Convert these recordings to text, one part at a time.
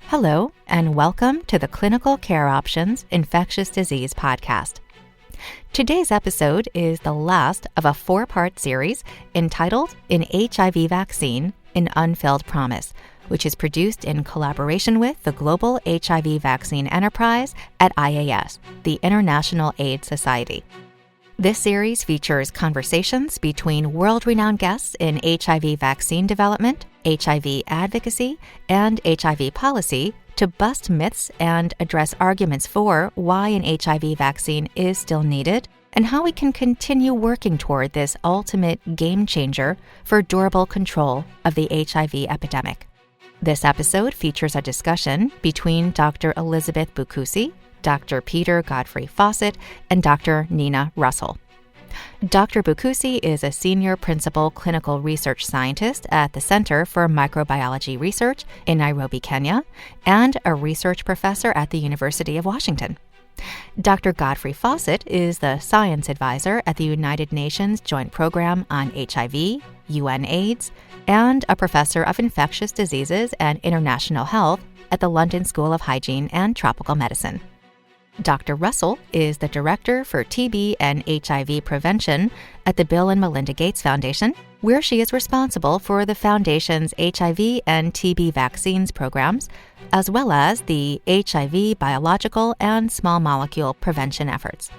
Hello, and welcome to the Clinical Care Options Infectious Disease Podcast. Today's episode is the last of a 4-part series entitled An HIV Vaccine, An Unfulfilled Promise, which is produced in collaboration with the Global HIV Vaccine Enterprise at IAS, the International AIDS Society. This series features conversations between world-renowned guests in HIV vaccine development, HIV advocacy, and HIV policy to bust myths and address arguments for why an HIV vaccine is still needed and how we can continue working toward this ultimate game changer for durable control of the HIV epidemic. This episode features a discussion between Dr. Elizabeth Bukusi, Dr. Peter Godfrey-Faussett, and Dr. Nina Russell. Dr. Bukusi is a senior principal clinical research scientist at the Center for Microbiology Research in Nairobi, Kenya, and a research professor at the University of Washington. Dr. Godfrey-Faussett is the science advisor at the United Nations Joint Program on HIV, UN-AIDS, and a professor of infectious diseases and international health at the London School of Hygiene and Tropical Medicine. Dr. Russell is the Director for TB and HIV Prevention at the Bill and Melinda Gates Foundation, where she is responsible for the Foundation's HIV and TB vaccines programs, as well as the HIV biological and small molecule prevention efforts.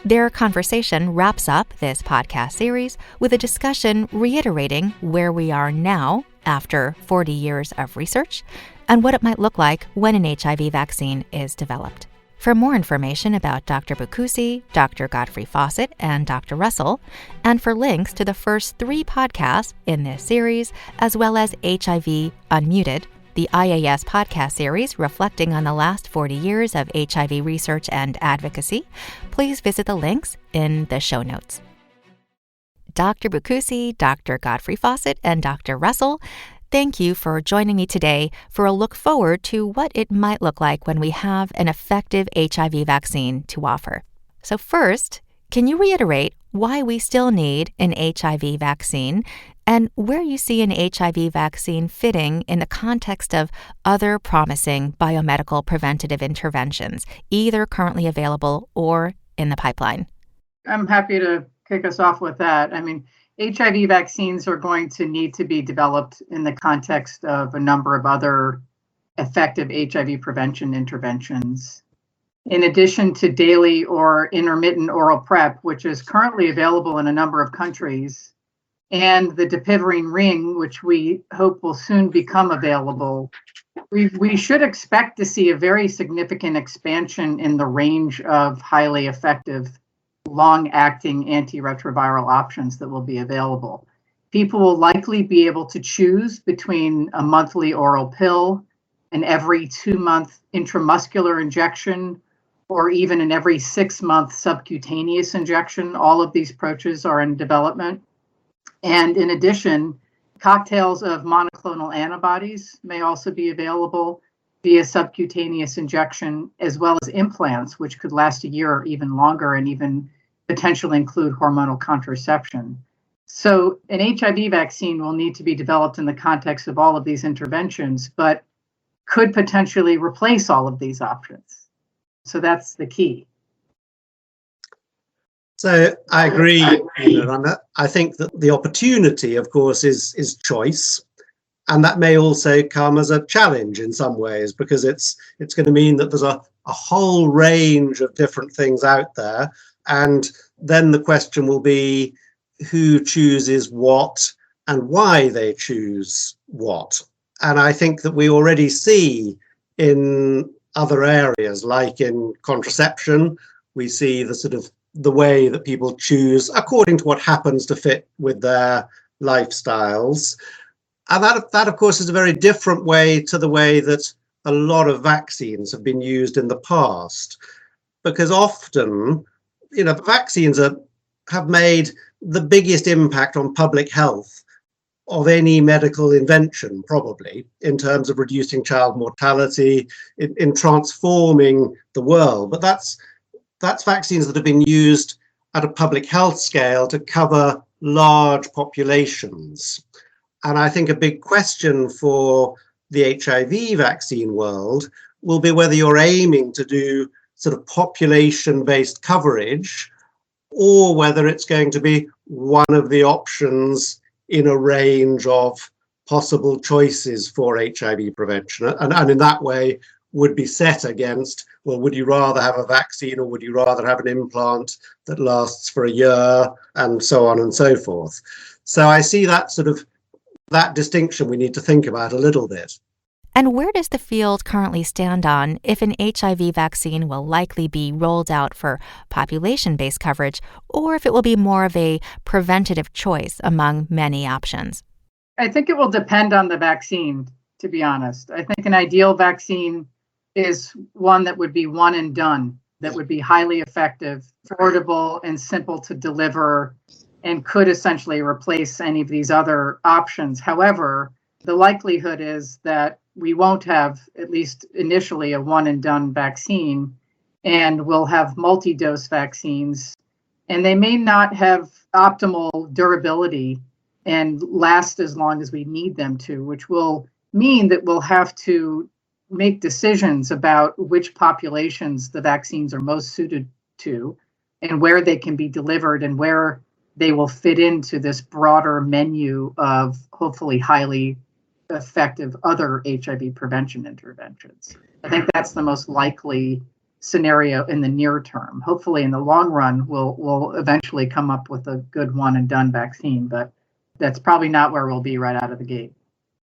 Their conversation wraps up this podcast series with a discussion reiterating where we are now after 40 years of research and what it might look like when an HIV vaccine is developed. For more information about Dr. Bukusi, Dr. Godfrey-Faussett, and Dr. Russell, and for links to the first 3 podcasts in this series, as well as HIV Unmuted, the IAS podcast series reflecting on the last 40 years of HIV research and advocacy, please visit the links in the show notes. Dr. Bukusi, Dr. Godfrey-Faussett, and Dr. Russell, thank you for joining me today for a look forward to what it might look like when we have an effective HIV vaccine to offer. So first, can you reiterate why we still need an HIV vaccine and where you see an HIV vaccine fitting in the context of other promising biomedical preventative interventions, either currently available or in the pipeline? I'm happy to kick us off with that. HIV vaccines are going to need to be developed in the context of a number of other effective HIV prevention interventions. In addition to daily or intermittent oral PrEP, which is currently available in a number of countries, and the dapivirine ring, which we hope will soon become available, we should expect to see a very significant expansion in the range of highly effective long-acting antiretroviral options that will be available. People will likely be able to choose between a monthly oral pill, an every 2-month intramuscular injection, or even an every 6-month subcutaneous injection. All of these approaches are in development. And in addition, cocktails of monoclonal antibodies may also be available via subcutaneous injection, as well as implants, which could last a year or even longer and even potentially include hormonal contraception. So an HIV vaccine will need to be developed in the context of all of these interventions, but could potentially replace all of these options. So that's the key. So I agree. I think that the opportunity, of course, is choice. And that may also come as a challenge in some ways, because it's going to mean that there's a whole range of different things out there. And then the question will be who chooses what and why they choose what. And I think that we already see in other areas, like in contraception, we see the way that people choose according to what happens to fit with their lifestyles. And that, of course, is a very different way to the way that a lot of vaccines have been used in the past, because often, vaccines have made the biggest impact on public health of any medical invention, probably, in terms of reducing child mortality, in transforming the world. But that's vaccines that have been used at a public health scale to cover large populations. And I think a big question for the HIV vaccine world will be whether you're aiming to do sort of population-based coverage, or whether it's going to be one of the options in a range of possible choices for HIV prevention. And in that way would be set against, well, would you rather have a vaccine or would you rather have an implant that lasts for a year, and so on and so forth. So I see that that distinction we need to think about a little bit. And where does the field currently stand on if an HIV vaccine will likely be rolled out for population-based coverage, or if it will be more of a preventative choice among many options? I think it will depend on the vaccine, to be honest. I think an ideal vaccine is one that would be one and done, that would be highly effective, affordable, and simple to deliver, and could essentially replace any of these other options. However, the likelihood is that we won't have, at least initially, a one and done vaccine, and we'll have multi-dose vaccines, and they may not have optimal durability and last as long as we need them to, which will mean that we'll have to make decisions about which populations the vaccines are most suited to and where they can be delivered and where they will fit into this broader menu of hopefully highly effective other HIV prevention interventions. I think that's the most likely scenario in the near term. Hopefully in the long run, we'll eventually come up with a good one and done vaccine, but that's probably not where we'll be right out of the gate.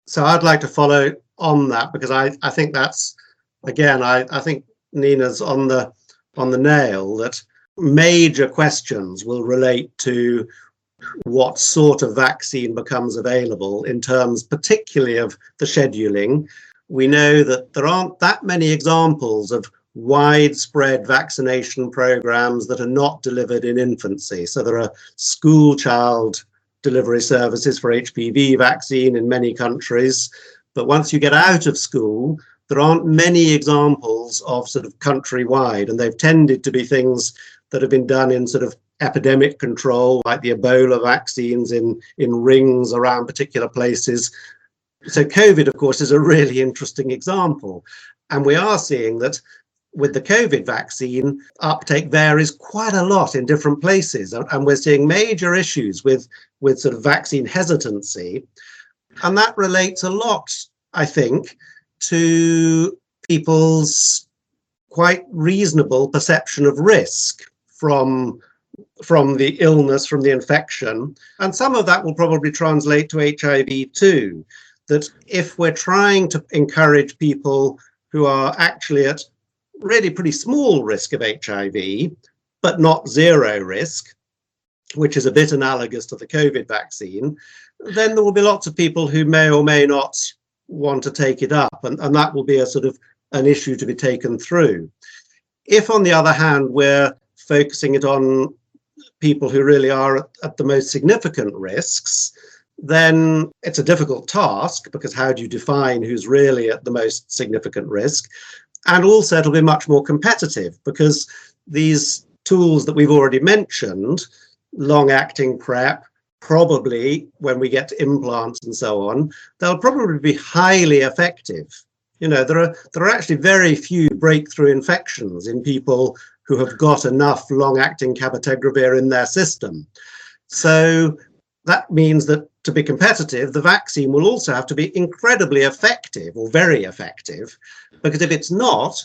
So I'd like to follow on that, because I think that's, again, I think Nina's on the nail, that major questions will relate to what sort of vaccine becomes available in terms particularly of the scheduling. We know that there aren't that many examples of widespread vaccination programs that are not delivered in infancy. So there are school child delivery services for HPV vaccine in many countries. But once you get out of school, there aren't many examples of sort of countrywide, and they've tended to be things that have been done in sort of epidemic control, like the Ebola vaccines in rings around particular places. So COVID, of course, is a really interesting example. And we are seeing that with the COVID vaccine, uptake varies quite a lot in different places. And we're seeing major issues with sort of vaccine hesitancy. And that relates a lot, I think, to people's quite reasonable perception of risk from the illness, from the infection. And some of that will probably translate to HIV too, that if we're trying to encourage people who are actually at really pretty small risk of HIV, but not zero risk, which is a bit analogous to the COVID vaccine, then there will be lots of people who may or may not want to take it up, and that will be a sort of an issue to be taken through. If, on the other hand, we're focusing it on people who really are at the most significant risks, then it's a difficult task, because how do you define who's really at the most significant risk? And also it'll be much more competitive, because these tools that we've already mentioned, long-acting PrEP, probably when we get to implants and so on, they'll probably be highly effective. You know, there are actually very few breakthrough infections in people who have got enough long-acting cabotegravir in their system. So that means that to be competitive, the vaccine will also have to be incredibly effective, or very effective, because if it's not,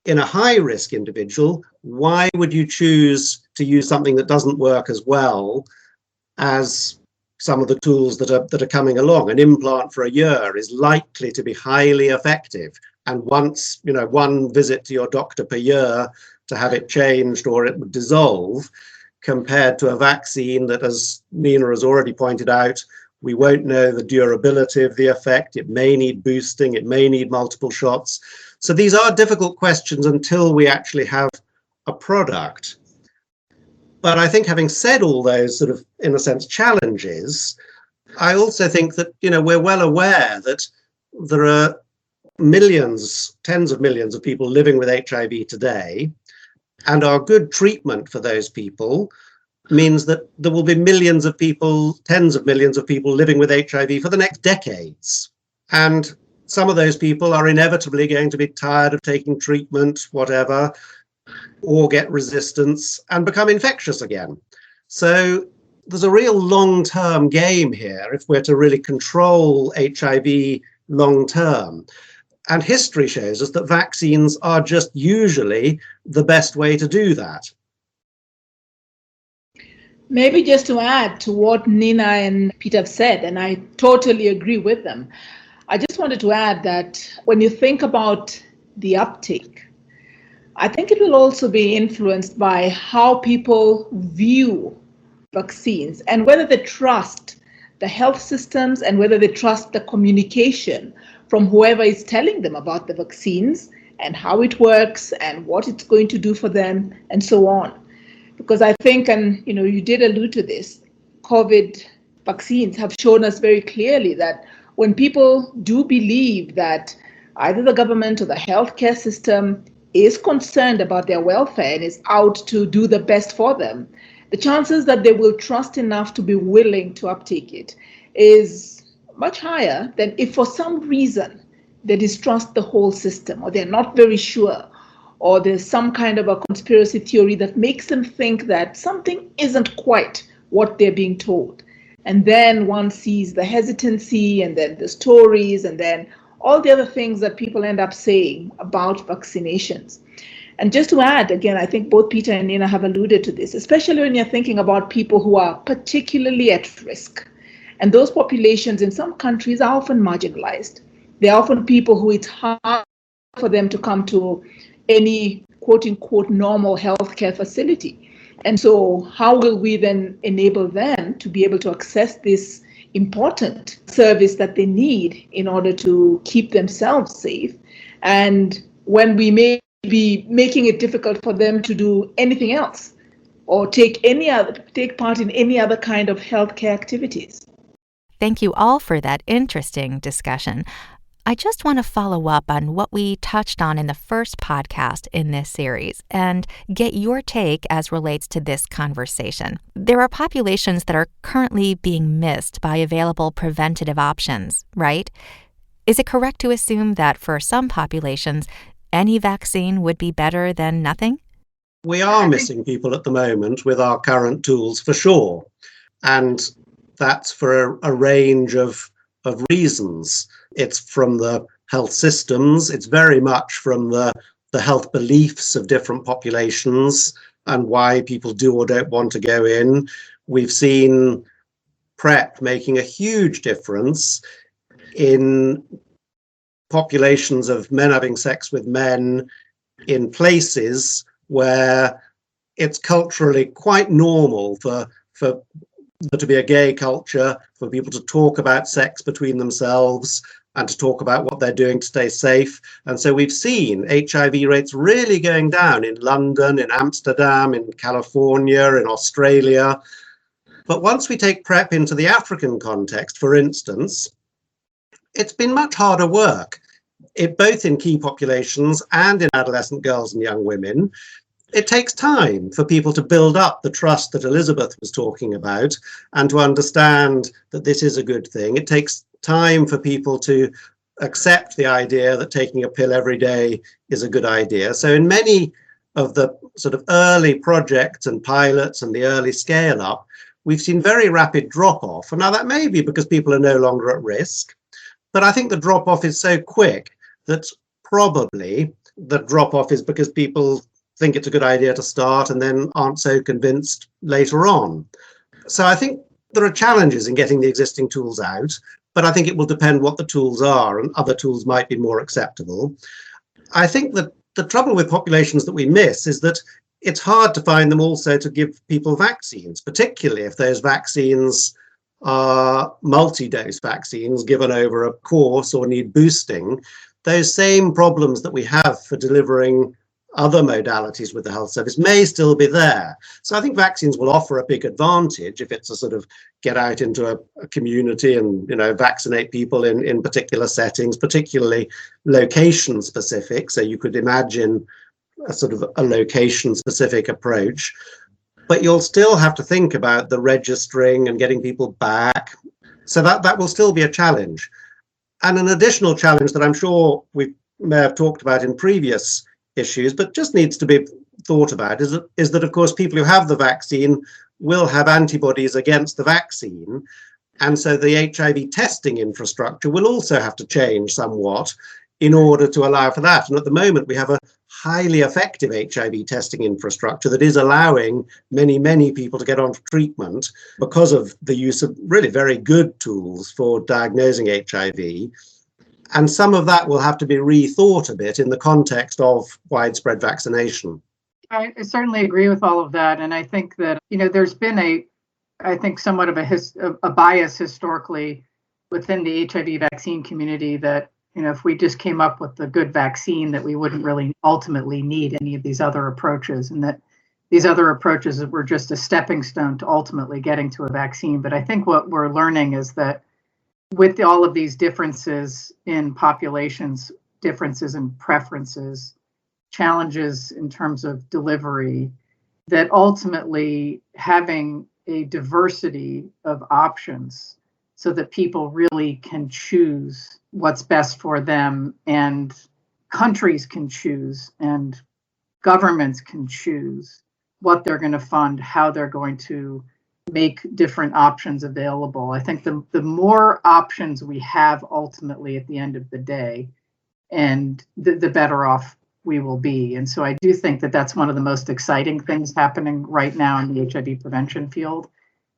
in a high-risk individual, why would you choose to use something that doesn't work as well as some of the tools that are coming along? An implant for a year is likely to be highly effective, and once, you know, one visit to your doctor per year to have it changed or it would dissolve, compared to a vaccine that, as Nina has already pointed out, we won't know the durability of the effect. It may need boosting, it may need multiple shots. So these are difficult questions until we actually have a product. But I think, having said all those sort of, in a sense, challenges, I also think that, you know, we're well aware that there are millions, tens of millions of people living with HIV today, and our good treatment for those people means that there will be millions of people, tens of millions of people living with HIV for the next decades. And some of those people are inevitably going to be tired of taking treatment, whatever, or get resistance and become infectious again. So there's a real long-term game here if we're to really control HIV long-term. And history shows us that vaccines are just usually the best way to do that. Maybe just to add to what Nina and Peter have said, and I totally agree with them, I just wanted to add that when you think about the uptake, I think it will also be influenced by how people view vaccines and whether they trust the health systems and whether they trust the communication from whoever is telling them about the vaccines and how it works and what it's going to do for them and so on. Because I think, and you did allude to this, COVID vaccines have shown us very clearly that when people do believe that either the government or the healthcare system is concerned about their welfare and is out to do the best for them, the chances that they will trust enough to be willing to uptake it is much higher than if for some reason they distrust the whole system or they're not very sure, or there's some kind of a conspiracy theory that makes them think that something isn't quite what they're being told. And then one sees the hesitancy and then the stories and then all the other things that people end up saying about vaccinations. And just to add, again, I think both Peter and Nina have alluded to this, especially when you're thinking about people who are particularly at risk. And those populations in some countries are often marginalized. They're often people who it's hard for them to come to any quote unquote normal healthcare facility. And so how will we then enable them to be able to access this important service that they need in order to keep themselves safe? And when we may be making it difficult for them to do anything else or take part in any other kind of healthcare activities. Thank you all for that interesting discussion. I just want to follow up on what we touched on in the first podcast in this series and get your take as relates to this conversation. There are populations that are currently being missed by available preventative options, right? Is it correct to assume that for some populations, any vaccine would be better than nothing? We are missing people at the moment with our current tools for sure. And that's for a range of reasons. It's from the health systems. It's very much from the health beliefs of different populations and why people do or don't want to go in. We've seen PrEP making a huge difference in populations of men having sex with men in places where it's culturally quite normal for there to be a gay culture, for people to talk about sex between themselves and to talk about what they're doing to stay safe. And so we've seen HIV rates really going down in London, in Amsterdam, in California, in Australia. But once we take PrEP into the African context, for instance, it's been much harder work, both in key populations and in adolescent girls and young women. It takes time for people to build up the trust that Elizabeth was talking about and to understand that this is a good thing. It takes time for people to accept the idea that taking a pill every day is a good idea. So in many of the sort of early projects and pilots and the early scale up, we've seen very rapid drop off. And now that may be because people are no longer at risk, but I think the drop off is so quick that probably the drop off is because people think it's a good idea to start and then aren't so convinced later on. So I think there are challenges in getting the existing tools out, but I think it will depend what the tools are, and other tools might be more acceptable. I think that the trouble with populations that we miss is that it's hard to find them also to give people vaccines, particularly if those vaccines are multi-dose vaccines given over a course or need boosting. Those same problems that we have for delivering other modalities with the health service may still be there. So I think vaccines will offer a big advantage if it's a sort of get out into a community and, vaccinate people in particular settings, particularly location specific. So you could imagine a sort of a location specific approach, but you'll still have to think about the registering and getting people back. So that will still be a challenge. And an additional challenge that I'm sure we may have talked about in previous issues, but just needs to be thought about, is that, of course, people who have the vaccine will have antibodies against the vaccine. And so the HIV testing infrastructure will also have to change somewhat in order to allow for that. And at the moment, we have a highly effective HIV testing infrastructure that is allowing many, many people to get on treatment because of the use of really very good tools for diagnosing HIV. And some of that will have to be rethought a bit in the context of widespread vaccination. I certainly agree with all of that. And I think that, there's been somewhat of a bias historically within the HIV vaccine community that, if we just came up with a good vaccine, that we wouldn't really ultimately need any of these other approaches, and that these other approaches were just a stepping stone to ultimately getting to a vaccine. But I think what we're learning is that with all of these differences in populations, differences in preferences, challenges in terms of delivery, that ultimately having a diversity of options so that people really can choose what's best for them, and countries can choose, and governments can choose what they're going to fund, how they're going to make different options available. I think the more options we have ultimately at the end of the day, and the better off we will be. And so I do think that that's one of the most exciting things happening right now in the HIV prevention field,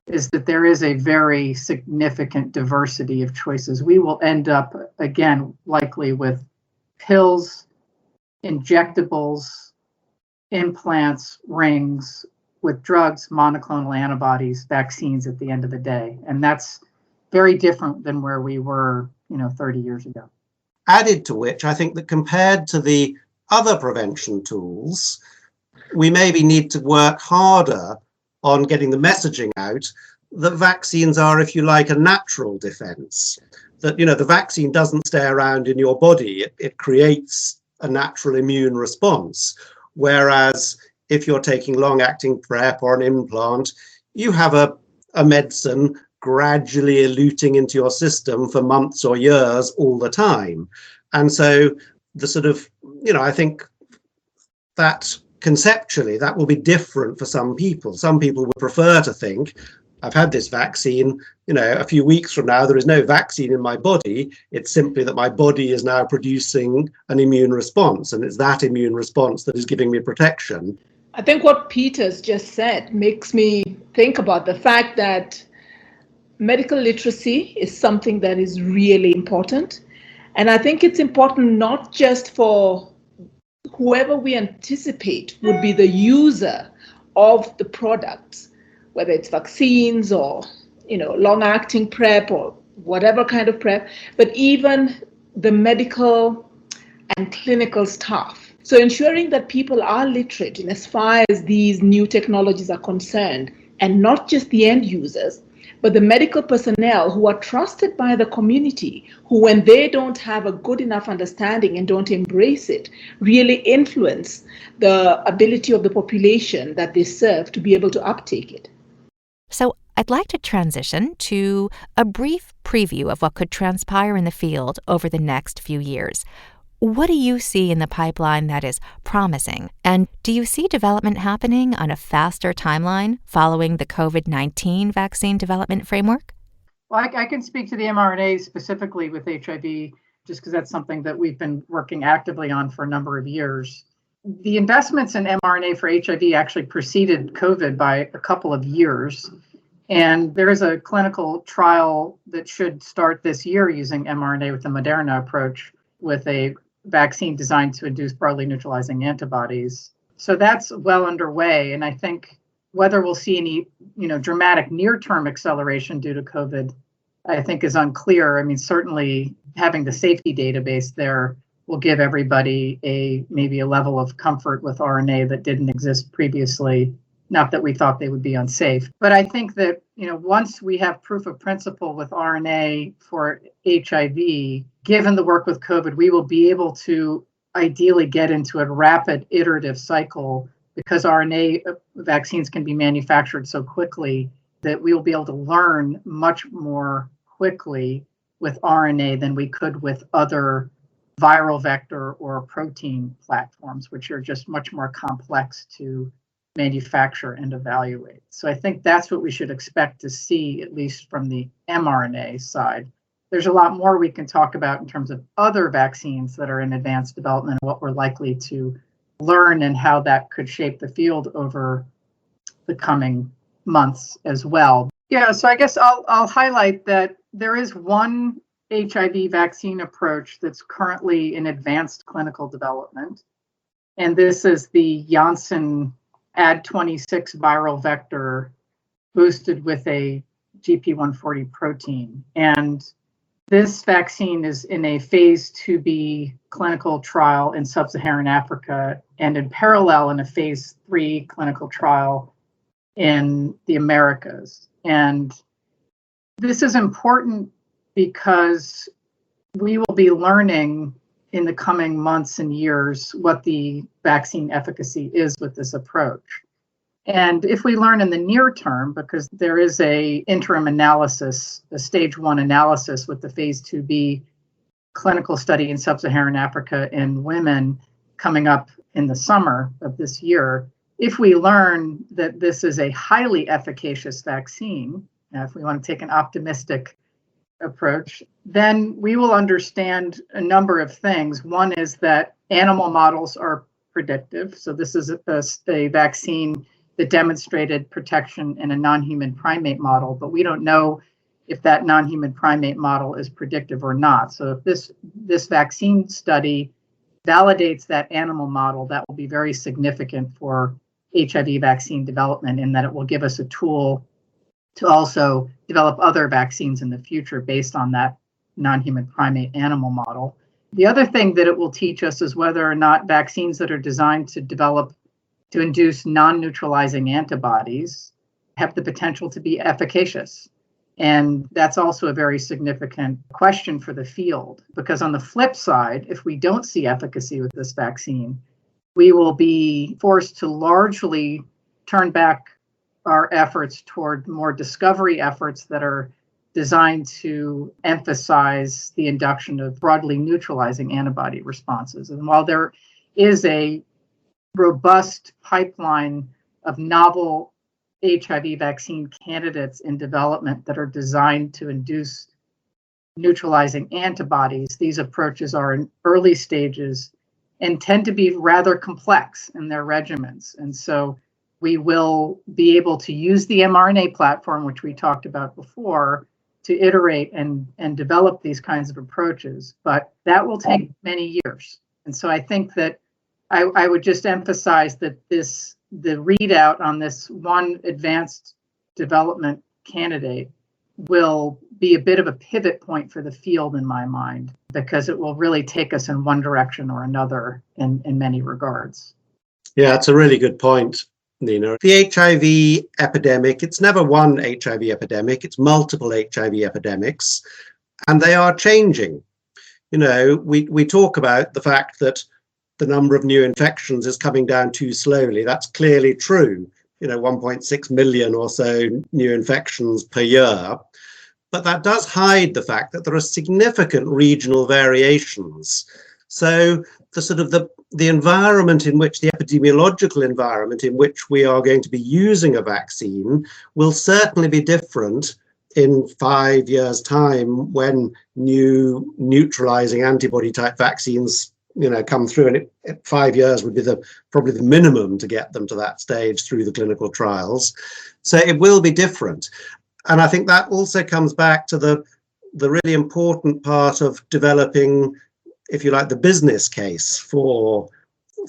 is that there is a very significant diversity of choices. We will end up, again, likely with pills, injectables, implants, rings, with drugs, monoclonal antibodies, vaccines at the end of the day. And that's very different than where we were, 30 years ago. Added to which, I think that compared to the other prevention tools, we maybe need to work harder on getting the messaging out that vaccines are, if you like, a natural defense. That, the vaccine doesn't stay around in your body. It creates a natural immune response. Whereas if you're taking long-acting PrEP or an implant, you have a medicine gradually eluting into your system for months or years all the time. And so the sort of, I think that conceptually that will be different for some people. Some people would prefer to think, I've had this vaccine, a few weeks from now, there is no vaccine in my body. It's simply that my body is now producing an immune response, and it's that immune response that is giving me protection. I think what Peter's just said makes me think about the fact that medical literacy is something that is really important. And I think it's important not just for whoever we anticipate would be the user of the products, whether it's vaccines or, long-acting PrEP or whatever kind of PrEP, but even the medical and clinical staff. So ensuring that people are literate in as far as these new technologies are concerned, and not just the end users, but the medical personnel who are trusted by the community, who, when they don't have a good enough understanding and don't embrace it, really influence the ability of the population that they serve to be able to uptake it. So I'd like to transition to a brief preview of what could transpire in the field over the next few years. What do you see in the pipeline that is promising? And do you see development happening on a faster timeline following the COVID-19 vaccine development framework? Well, I can speak to the mRNA specifically with HIV, just because that's something that we've been working actively on for a number of years. The investments in mRNA for HIV actually preceded COVID by a couple of years. And there is a clinical trial that should start this year using mRNA with the Moderna approach, with a vaccine designed to induce broadly neutralizing antibodies. So that's well underway. And I think whether we'll see any, dramatic near-term acceleration due to COVID, I think is unclear. I mean, certainly having the safety database there will give everybody maybe a level of comfort with RNA that didn't exist previously. Not that we thought they would be unsafe, but I think that, once we have proof of principle with RNA for HIV, given the work with COVID, we will be able to ideally get into a rapid iterative cycle, because RNA vaccines can be manufactured so quickly that we will be able to learn much more quickly with RNA than we could with other viral vector or protein platforms, which are just much more complex to manufacture and evaluate. So I think that's what we should expect to see, at least from the mRNA side. There's a lot more we can talk about in terms of other vaccines that are in advanced development and what we're likely to learn and how that could shape the field over the coming months as well. Yeah, so I guess I'll highlight that there is one HIV vaccine approach that's currently in advanced clinical development, and this is the Janssen Ad26 viral vector boosted with a GP140 protein. And this vaccine is in a phase 2B clinical trial in sub-Saharan Africa and in parallel in a phase 3 clinical trial in the Americas. And this is important because we will be learning in the coming months and years what the vaccine efficacy is with this approach. And if we learn in the near term, because there is a interim analysis, a stage 1 analysis with the phase 2B clinical study in sub-Saharan Africa in women coming up in the summer of this year, if we learn that this is a highly efficacious vaccine, if we want to take an optimistic approach, then we will understand a number of things. One is that animal models are predictive. So this is a vaccine that demonstrated protection in a non-human primate model, but we don't know if that non-human primate model is predictive or not. So if this vaccine study validates that animal model, that will be very significant for HIV vaccine development, in that it will give us a tool to also develop other vaccines in the future based on that non-human primate animal model. The other thing that it will teach us is whether or not vaccines that are designed to induce non-neutralizing antibodies have the potential to be efficacious. And that's also a very significant question for the field, because on the flip side, if we don't see efficacy with this vaccine, we will be forced to largely turn back our efforts toward more discovery efforts that are designed to emphasize the induction of broadly neutralizing antibody responses. And while there is a robust pipeline of novel HIV vaccine candidates in development that are designed to induce neutralizing antibodies, these approaches are in early stages and tend to be rather complex in their regimens. And so we will be able to use the mRNA platform, which we talked about before, to iterate and develop these kinds of approaches, but that will take many years. And so I think that I would just emphasize that the readout on this one advanced development candidate will be a bit of a pivot point for the field in my mind, because it will really take us in one direction or another in many regards. Yeah, it's a really good point, Nina. The HIV epidemic, it's never one HIV epidemic, it's multiple HIV epidemics, and they are changing. You know, we talk about the fact that the number of new infections is coming down too slowly. That's clearly true. You know, 1.6 million or so new infections per year. But that does hide the fact that there are significant regional variations. So the environment in which, the epidemiological environment in which we are going to be using a vaccine will certainly be different in 5 years' time when new neutralizing antibody type vaccines come through, and 5 years would be probably the minimum to get them to that stage through the clinical trials. So it will be different. And I think that also comes back to the really important part of developing, if you like, the business case for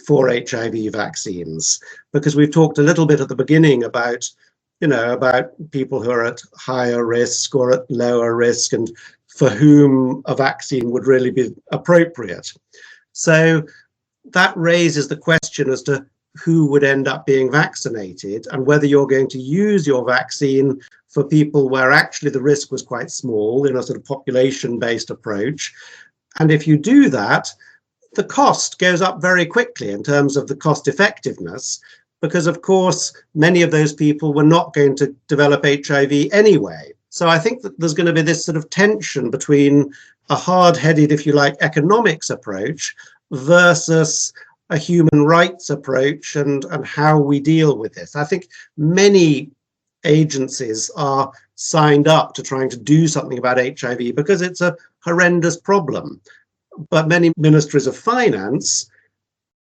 HIV vaccines, because we've talked a little bit at the beginning about people who are at higher risk or at lower risk, and for whom a vaccine would really be appropriate. So that raises the question as to who would end up being vaccinated, and whether you're going to use your vaccine for people where actually the risk was quite small in a sort of population-based approach. And if you do that, the cost goes up very quickly in terms of the cost effectiveness, because of course many of those people were not going to develop HIV anyway. So I think that there's going to be this sort of tension between a hard-headed, if you like, economics approach versus a human rights approach and how we deal with this. I think many agencies are signed up to trying to do something about HIV because it's a horrendous problem. But many ministries of finance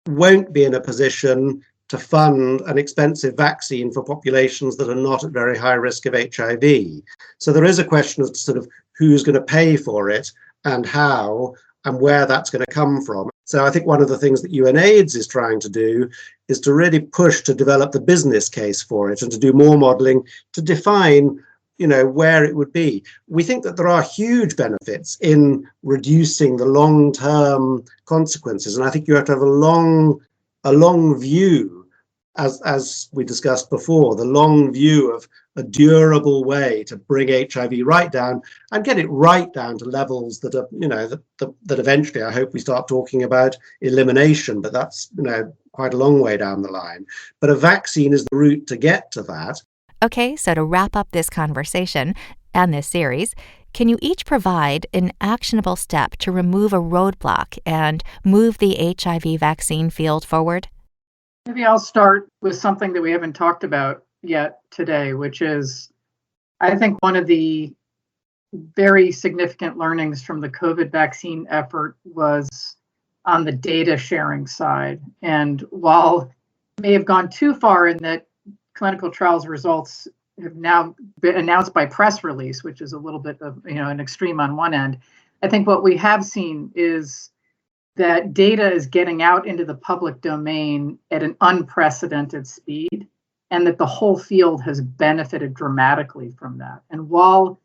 won't be in a position to fund an expensive vaccine for populations that are not at very high risk of HIV. So there is a question of sort of who's going to pay for it and how and where that's going to come from. So I think one of the things that UNAIDS is trying to do is to really push to develop the business case for it and to do more modeling to define, where it would be. We think that there are huge benefits in reducing the long-term consequences. And I think you have to have a long view, as we discussed before, the long view of a durable way to bring HIV right down and get it right down to levels that are, that eventually I hope we start talking about elimination, but that's, quite a long way down the line. But a vaccine is the route to get to that. Okay, so to wrap up this conversation and this series, can you each provide an actionable step to remove a roadblock and move the HIV vaccine field forward? Maybe I'll start with something that we haven't talked about yet today, which is, I think one of the very significant learnings from the COVID vaccine effort was on the data sharing side. And while it may have gone too far in that clinical trials results have now been announced by press release, which is a little bit of an extreme on one end, I think what we have seen is that data is getting out into the public domain at an unprecedented speed, and that the whole field has benefited dramatically from that. And while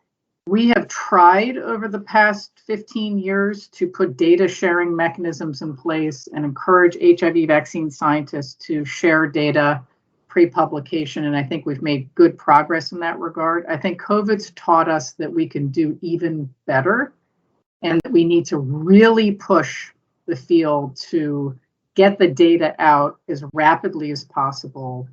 we have tried over the past 15 years to put data sharing mechanisms in place and encourage HIV vaccine scientists to share data pre-publication, and I think we've made good progress in that regard, I think COVID's taught us that we can do even better and that we need to really push the field to get the data out as rapidly as possible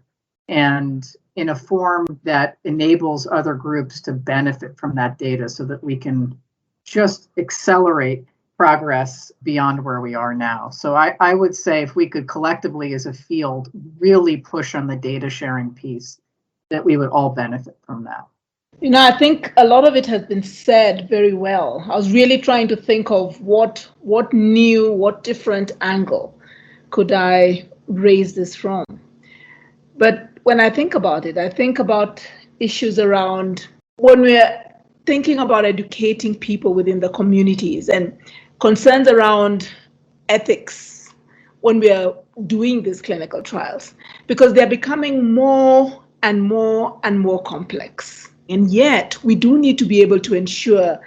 and in a form that enables other groups to benefit from that data so that we can just accelerate progress beyond where we are now. So I would say if we could collectively as a field really push on the data sharing piece, that we would all benefit from that. I think a lot of it has been said very well. I was really trying to think of what different angle could I raise this from. But when I think about it, I think about issues around when we're thinking about educating people within the communities and concerns around ethics when we are doing these clinical trials, because they're becoming more and more and more complex. And yet we do need to be able to ensure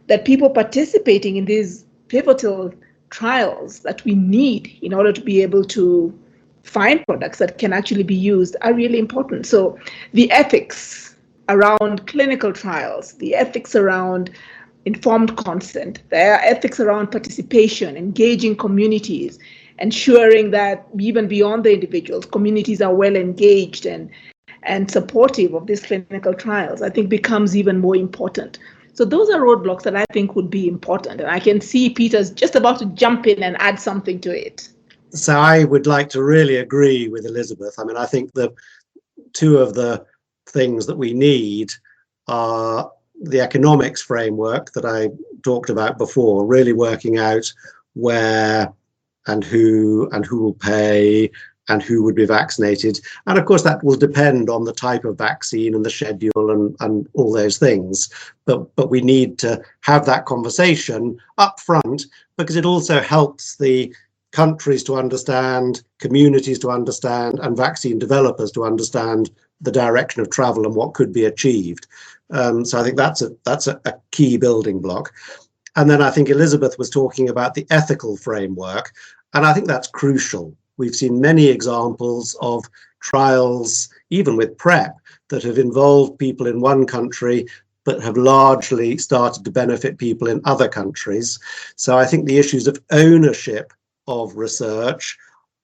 that people participating in these pivotal trials that we need in order to be able to find products that can actually be used are really important. So the ethics around clinical trials, the ethics around informed consent, the ethics around participation, engaging communities, ensuring that even beyond the individuals, communities are well engaged and supportive of these clinical trials, I think becomes even more important. So those are roadblocks that I think would be important. And I can see Peter's just about to jump in and add something to it. So I would like to really agree with Elizabeth. I mean, I think the two of the things that we need are the economics framework that I talked about before, really working out where and who will pay and who would be vaccinated. And of course, that will depend on the type of vaccine and the schedule and all those things. But we need to have that conversation up front because it also helps the countries to understand, communities to understand, and vaccine developers to understand the direction of travel and what could be achieved. So I think that's a key building block. And then I think Elizabeth was talking about the ethical framework, and I think that's crucial. We've seen many examples of trials, even with PrEP, that have involved people in one country but have largely started to benefit people in other countries. So I think the issues of ownership of research,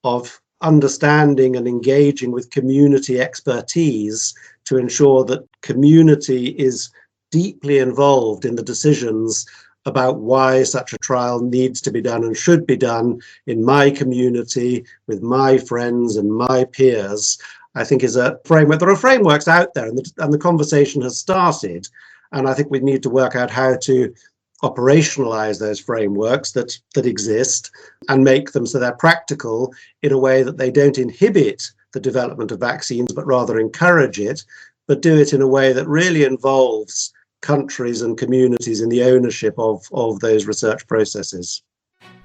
of understanding and engaging with community expertise to ensure that community is deeply involved in the decisions about why such a trial needs to be done and should be done in my community, with my friends and my peers, I think is a framework. There are frameworks out there, and the conversation has started. And I think we need to work out how to operationalize those frameworks that exist and make them so they're practical in a way that they don't inhibit the development of vaccines, but rather encourage it, but do it in a way that really involves countries and communities in the ownership of those research processes.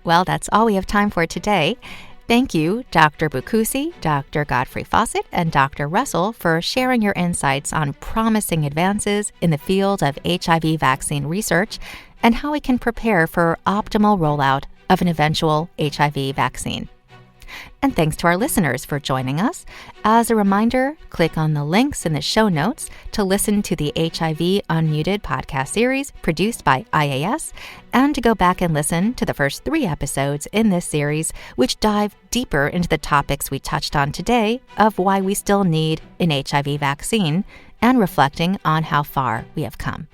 Well, that's all we have time for today. Thank you, Dr. Bukusi, Dr. Godfrey-Faussett, and Dr. Russell for sharing your insights on promising advances in the field of HIV vaccine research and how we can prepare for optimal rollout of an eventual HIV vaccine. And thanks to our listeners for joining us. As a reminder, click on the links in the show notes to listen to the HIV Unmuted podcast series produced by IAS, and to go back and listen to the first 3 episodes in this series, which dive deeper into the topics we touched on today of why we still need an HIV vaccine and reflecting on how far we have come.